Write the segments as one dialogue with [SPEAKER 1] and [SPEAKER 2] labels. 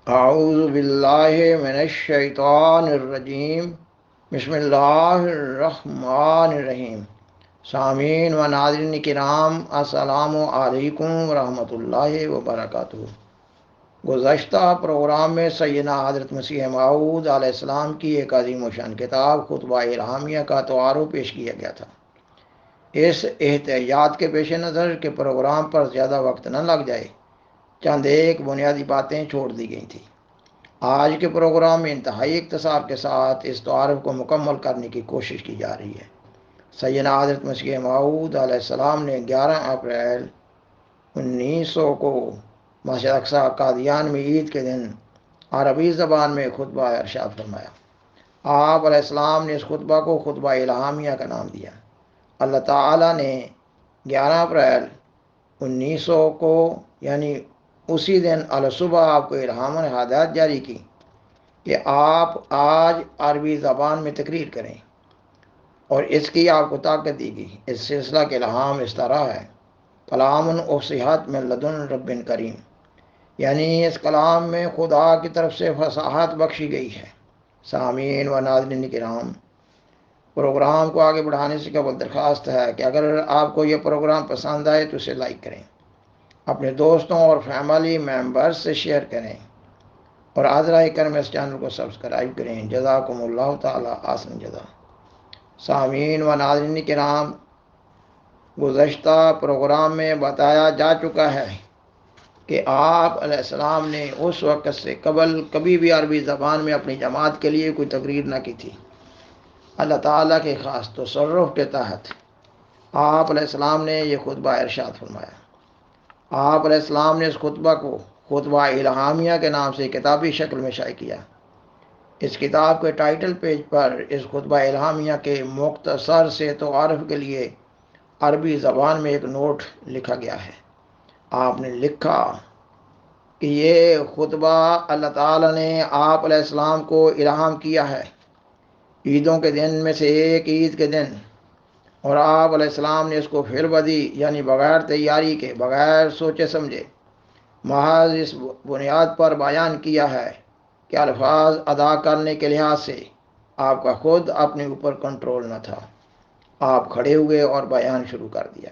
[SPEAKER 1] اعوذ باللہ من الشیطان الرجیم بسم اللہ الرحمن الرحیم۔ سامعین و ناظرین کرام، السلام علیکم ورحمۃ اللہ وبرکاتہ۔ گزشتہ پروگرام میں سیدنا حضرت مسیح موعود علیہ السلام کی ایک عظیم و شان کتاب خطبہ الہامیہ کا تعارف پیش کیا گیا تھا۔ اس احتیاط کے پیش نظر کہ پروگرام پر زیادہ وقت نہ لگ جائے، چند ایک بنیادی باتیں چھوڑ دی گئی تھیں۔ آج کے پروگرام میں انتہائی اختصار کے ساتھ اس تعارف کو مکمل کرنے کی کوشش کی جا رہی ہے۔ سیدنا حضرت مسیح موعود علیہ السلام نے 11 اپریل 1900 کو مسجد اقصی قادیان میں عید کے دن عربی زبان میں خطبہ ارشاد فرمایا۔ آپ علیہ السلام نے اس خطبہ کو خطبہ الہامیہ کا نام دیا۔ اللہ تعالیٰ نے 11 اپریل 1900 کو یعنی اسی دن الصبح آپ کو الہام اور ہدایت جاری کی کہ آپ آج عربی زبان میں تقریر کریں، اور اس کی آپ کو طاقت دی گئی۔ اس سلسلہ کے الہام اس طرح ہے: کلام افصحت من لدن رب کریم، یعنی اس کلام میں خدا کی طرف سے فصاحت بخشی گئی ہے۔ سامعین و ناظرین کرام، پروگرام کو آگے بڑھانے سے قبل درخواست ہے کہ اگر آپ کو یہ پروگرام پسند آئے تو اسے لائک کریں، اپنے دوستوں اور فیملی ممبرز سے شیئر کریں، اور حاضرہ کرم اس چینل کو سبسکرائب کریں۔ جزاکم اللہ تعالی احسن جزا۔ سامعین و ناظرین کرام، گزشتہ پروگرام میں بتایا جا چکا ہے کہ آپ علیہ السلام نے اس وقت سے قبل کبھی بھی عربی زبان میں اپنی جماعت کے لیے کوئی تقریر نہ کی تھی۔ اللہ تعالیٰ کے خاص تصرف کے تحت آپ علیہ السلام نے یہ خطبہ ارشاد فرمایا۔ آپ علیہ السلام نے اس خطبہ کو خطبہ الہامیہ کے نام سے کتابی شکل میں شائع کیا۔ اس کتاب کے ٹائٹل پیج پر اس خطبہ الہامیہ کے مختصر سے تعارف کے لیے عربی زبان میں ایک نوٹ لکھا گیا ہے۔ آپ نے لکھا کہ یہ خطبہ اللہ تعالیٰ نے آپ علیہ السلام کو الہام کیا ہے عیدوں کے دن میں سے ایک عید کے دن، اور آپ علیہ السلام نے اس کو فعل بدی یعنی بغیر تیاری کے، بغیر سوچے سمجھے، محض اس بنیاد پر بیان کیا ہے کہ الفاظ ادا کرنے کے لحاظ سے آپ کا خود اپنے اوپر کنٹرول نہ تھا۔ آپ کھڑے ہوئے اور بیان شروع کر دیا۔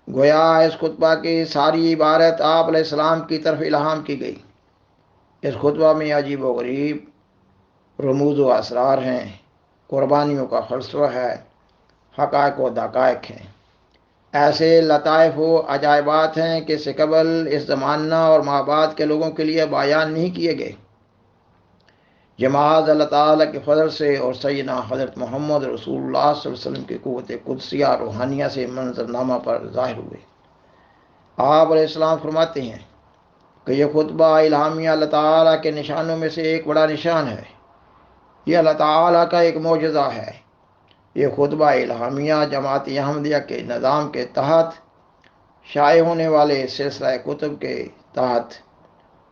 [SPEAKER 1] گویا اس خطبہ کی ساری عبارت آپ علیہ السلام کی طرف الہام کی گئی۔ اس خطبہ میں عجیب و غریب رموز و اسرار ہیں، قربانیوں کا فلسفہ ہے، حقائق و دقائق ہیں، ایسے لطائف و عجائبات ہیں کہ اس سے قبل اس زمانہ اور ماں بعد کے لوگوں کے لیے بیان نہیں کیے گئے۔ یہ محض اللہ تعالیٰ کے فضل سے اور سیدنا حضرت محمد رسول اللہ صلی اللہ علیہ وسلم کی قوت قدسیہ روحانیہ سے منظرنامہ پر ظاہر ہوئے۔ آپ علیہ السلام فرماتے ہیں کہ یہ خطبہ الہامیہ اللہ تعالیٰ کے نشانوں میں سے ایک بڑا نشان ہے۔ یہ اللہ تعالیٰ کا ایک معجزہ ہے۔ یہ خطبہ الہامیہ جماعت احمدیہ کے نظام کے تحت شائع ہونے والے سلسلہ کتب کے تحت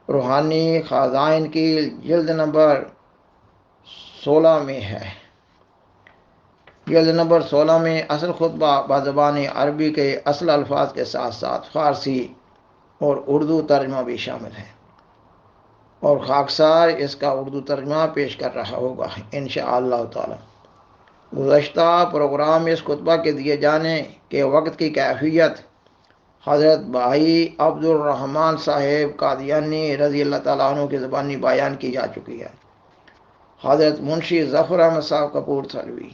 [SPEAKER 1] روحانی خزائن کی جلد نمبر 16 میں ہے۔ جلد نمبر 16 میں اصل خطبہ بزبان عربی کے اصل الفاظ کے ساتھ ساتھ فارسی اور اردو ترجمہ بھی شامل ہے، اور خاکسار اس کا اردو ترجمہ پیش کر رہا ہوگا انشاءاللہ تعالی۔ گزشتہ پروگرام میں اس خطبہ کے دیے جانے کے وقت کی کیفیت حضرت بھائی عبد الرحمن صاحب قادیانی رضی اللہ تعالیٰ عنہ کی زبانی بیان کی جا چکی ہے۔ حضرت منشی ظفر احمد صاحب کپور تھلوی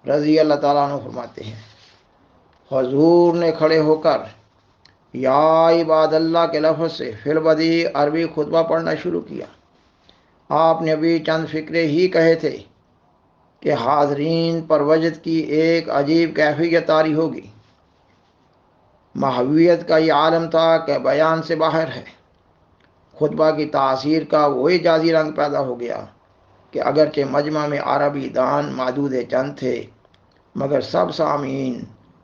[SPEAKER 1] رضی اللہ تعالیٰ عنہ فرماتے ہیں، حضور نے کھڑے ہو کر یا عباد اللہ کے لفظ سے فی البدی عربی خطبہ پڑھنا شروع کیا۔ آپ نے ابھی چند فقرے ہی کہے تھے کہ حاضرین پر وجد کی ایک عجیب کیفیت طاری ہوگی۔ محویت کا یہ عالم تھا کہ بیان سے باہر ہے۔ خطبہ کی تاثیر کا وہی جازی رنگ پیدا ہو گیا کہ اگرچہ مجمع میں عربی دان معدود چند تھے، مگر سب سامعین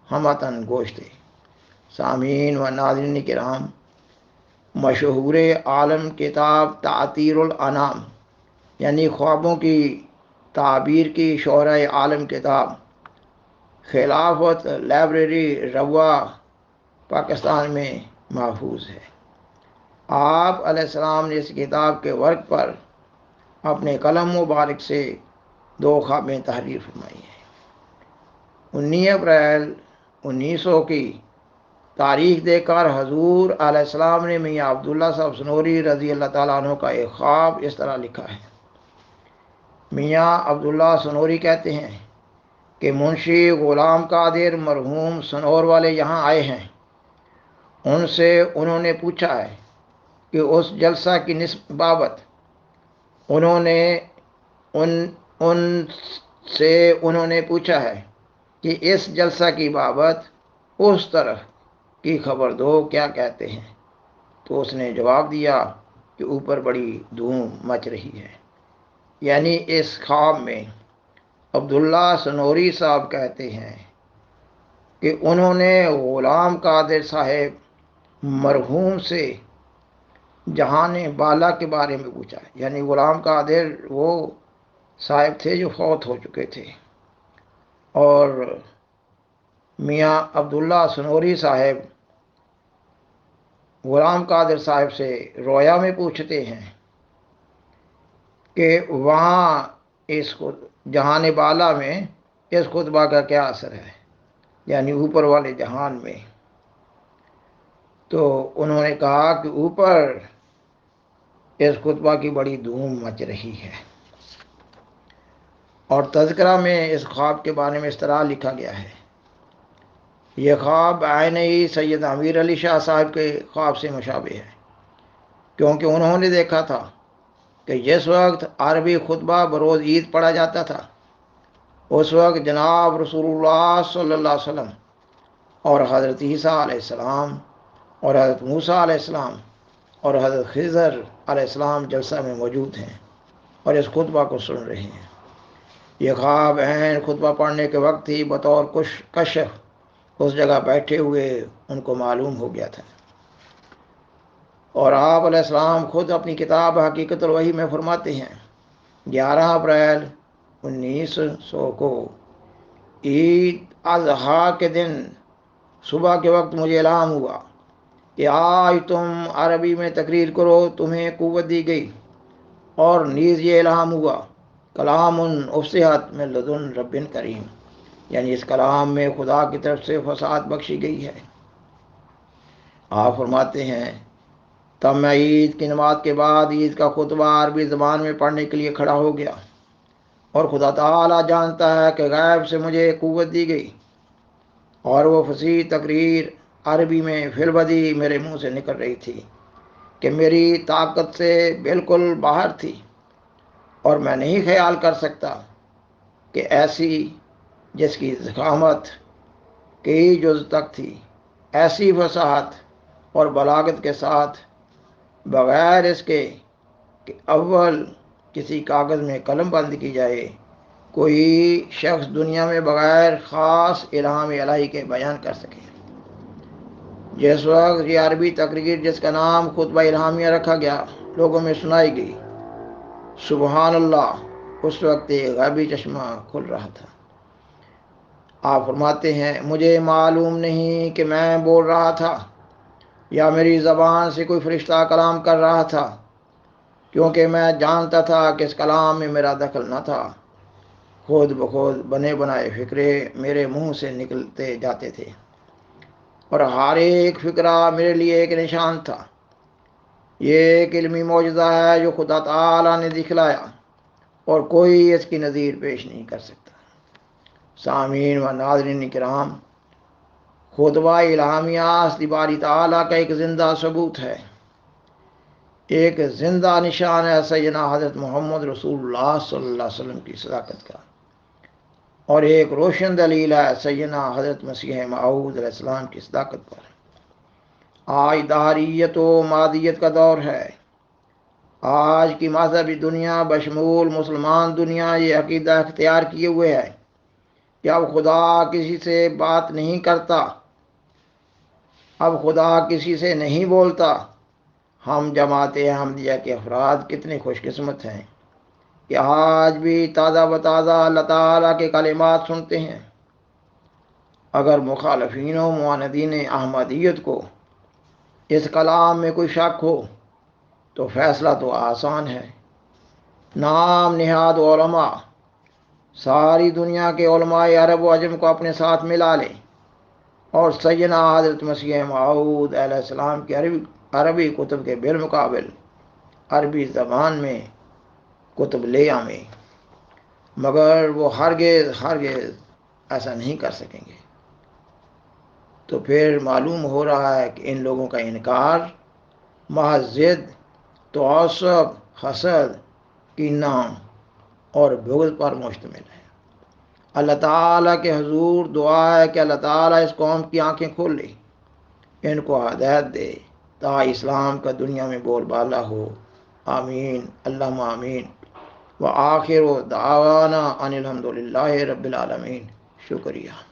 [SPEAKER 1] ہمتن گوش تھے۔ سامعین و ناظرین کرام، مشہور عالم کتاب تعطیر الانام یعنی خوابوں کی تعبیر کی شہرہ عالم کتاب خلافت لائبریری روا پاکستان میں محفوظ ہے۔ آپ علیہ السلام نے اس کتاب کے ورق پر اپنے قلم مبارک سے 2 خوابیں تحریر فرمائی ہیں۔ 19 اپریل 1900 کی تاریخ دے کر حضور علیہ السلام نے میاں عبداللہ صاحب سنوری رضی اللہ تعالیٰ عنہ کا ایک خواب اس طرح لکھا ہے۔ میاں عبداللہ سنوری کہتے ہیں کہ منشی غلام قادر مرحوم سنور والے یہاں آئے ہیں۔ ان سے انہوں نے پوچھا ہے کہ اس جلسہ کی نسبت بابت انہوں نے پوچھا ہے کہ اس جلسہ کی بابت اس طرف کی خبر دو، کیا کہتے ہیں؟ تو اس نے جواب دیا کہ اوپر بڑی دھوم مچ رہی ہے۔ یعنی اس خواب میں عبداللہ سنوری صاحب کہتے ہیں کہ انہوں نے غلام قادر صاحب مرحوم سے جہان بالا کے بارے میں پوچھا ہے۔ یعنی غلام قادر وہ صاحب تھے جو فوت ہو چکے تھے، اور میاں عبداللہ سنوری صاحب غلام قادر صاحب سے رویا میں پوچھتے ہیں کہ وہاں اس جہان بالا میں اس خطبہ کا کیا اثر ہے، یعنی اوپر والے جہان میں۔ تو انہوں نے کہا کہ اوپر اس خطبہ کی بڑی دھوم مچ رہی ہے۔ اور تذکرہ میں اس خواب کے بارے میں اس طرح لکھا گیا ہے: یہ خواب عین ہی سید امیر علی شاہ صاحب کے خواب سے مشابہ ہے، کیونکہ انہوں نے دیکھا تھا کہ جس وقت عربی خطبہ بروز عید پڑھا جاتا تھا، اس وقت جناب رسول اللہ صلی اللہ علیہ وسلم اور حضرت عیسیٰ علیہ السلام اور حضرت موسیٰ علیہ السلام اور حضرت خضر علیہ السلام جلسہ میں موجود ہیں اور اس خطبہ کو سن رہے ہیں۔ یہ خواب عین خطبہ پڑھنے کے وقت ہی بطور کشف اس جگہ بیٹھے ہوئے ان کو معلوم ہو گیا تھا۔ اور آپ علیہ السلام خود اپنی کتاب حقیقت الوحی میں فرماتے ہیں: 11 اپریل 1900 کو عید الاضحیٰ کے دن صبح کے وقت مجھے الہام ہوا کہ آج تم عربی میں تقریر کرو، تمہیں قوت دی گئی، اور نیز یہ الہام ہوا کلام افصحت من لدن رب کریم، یعنی اس کلام میں خدا کی طرف سے فصاحت بخشی گئی ہے۔ آپ فرماتے ہیں تب میں عید کی نماز کے بعد عید کا خطبہ عربی زبان میں پڑھنے کے لیے کھڑا ہو گیا، اور خدا تعالیٰ جانتا ہے کہ غیب سے مجھے قوت دی گئی، اور وہ فصیح تقریر عربی میں فی البدی میرے منہ سے نکل رہی تھی کہ میری طاقت سے بالکل باہر تھی، اور میں نہیں خیال کر سکتا کہ ایسی جس کی ضخامت کئی جز تک تھی، ایسی فصاحت اور بلاغت کے ساتھ، بغیر اس کے کہ اول کسی کاغذ میں قلم بند کی جائے، کوئی شخص دنیا میں بغیر خاص الہام الہی کے بیان کر سکے۔ جس وقت یہ عربی تقریر جس کا نام خطبہ الہامیہ رکھا گیا لوگوں میں سنائی گئی، سبحان اللہ، اس وقت ایک غیبی چشمہ کھل رہا تھا۔ آپ فرماتے ہیں مجھے معلوم نہیں کہ میں بول رہا تھا یا میری زبان سے کوئی فرشتہ کلام کر رہا تھا، کیونکہ میں جانتا تھا کہ اس کلام میں میرا دخل نہ تھا۔ خود بخود بنے بنائے فکرے میرے منہ سے نکلتے جاتے تھے، اور ہر ایک فکرہ میرے لیے ایک نشان تھا۔ یہ ایک علمی معجزہ ہے جو خدا تعالیٰ نے دکھلایا، اور کوئی اس کی نظیر پیش نہیں کر سکتا۔ سامعین و ناظرین کرام، خطبہ الہامیہ اصلی باری تعالیٰ کا ایک زندہ ثبوت ہے، ایک زندہ نشان ہے سیدنا حضرت محمد رسول اللہ صلی اللہ علیہ وسلم کی صداقت کا، اور ایک روشن دلیل ہے سیدنا حضرت مسیح موعود علیہ السلام کی صداقت پر۔ آج دہریت و مادیت کا دور ہے۔ آج کی مذہبی دنیا بشمول مسلمان دنیا یہ عقیدہ اختیار کیے ہوئے ہے کہ اب خدا کسی سے بات نہیں کرتا، اب خدا کسی سے نہیں بولتا۔ ہم جماعت احمدیہ کے افراد کتنے خوش قسمت ہیں کہ آج بھی تازہ بتازہ اللہ تعالیٰ کے کلمات سنتے ہیں۔ اگر مخالفین و معاندین احمدیت کو اس کلام میں کوئی شک ہو تو فیصلہ تو آسان ہے، نام نہاد علماء ساری دنیا کے علماء عرب و عجم کو اپنے ساتھ ملا لیں اور سیدنا حضرت مسیح موعود علیہ السلام کی عربی کتب کے بالمقابل عربی زبان میں کتب لے آئیں، مگر وہ ہرگز ایسا نہیں کر سکیں گے۔ تو پھر معلوم ہو رہا ہے کہ ان لوگوں کا انکار محض ضد، تعصب، حسد، کینہ اور بغض پر مشتمل ہے۔ اللہ تعالیٰ کے حضور دعا ہے کہ اللہ تعالیٰ اس قوم کی آنکھیں کھولے، ان کو ہدایت دے تا اسلام کا دنیا میں بول بالا ہو۔ آمین اللہم آمین۔ وآخر دعوانا ان الحمد للہ رب العالمین۔ شکریہ۔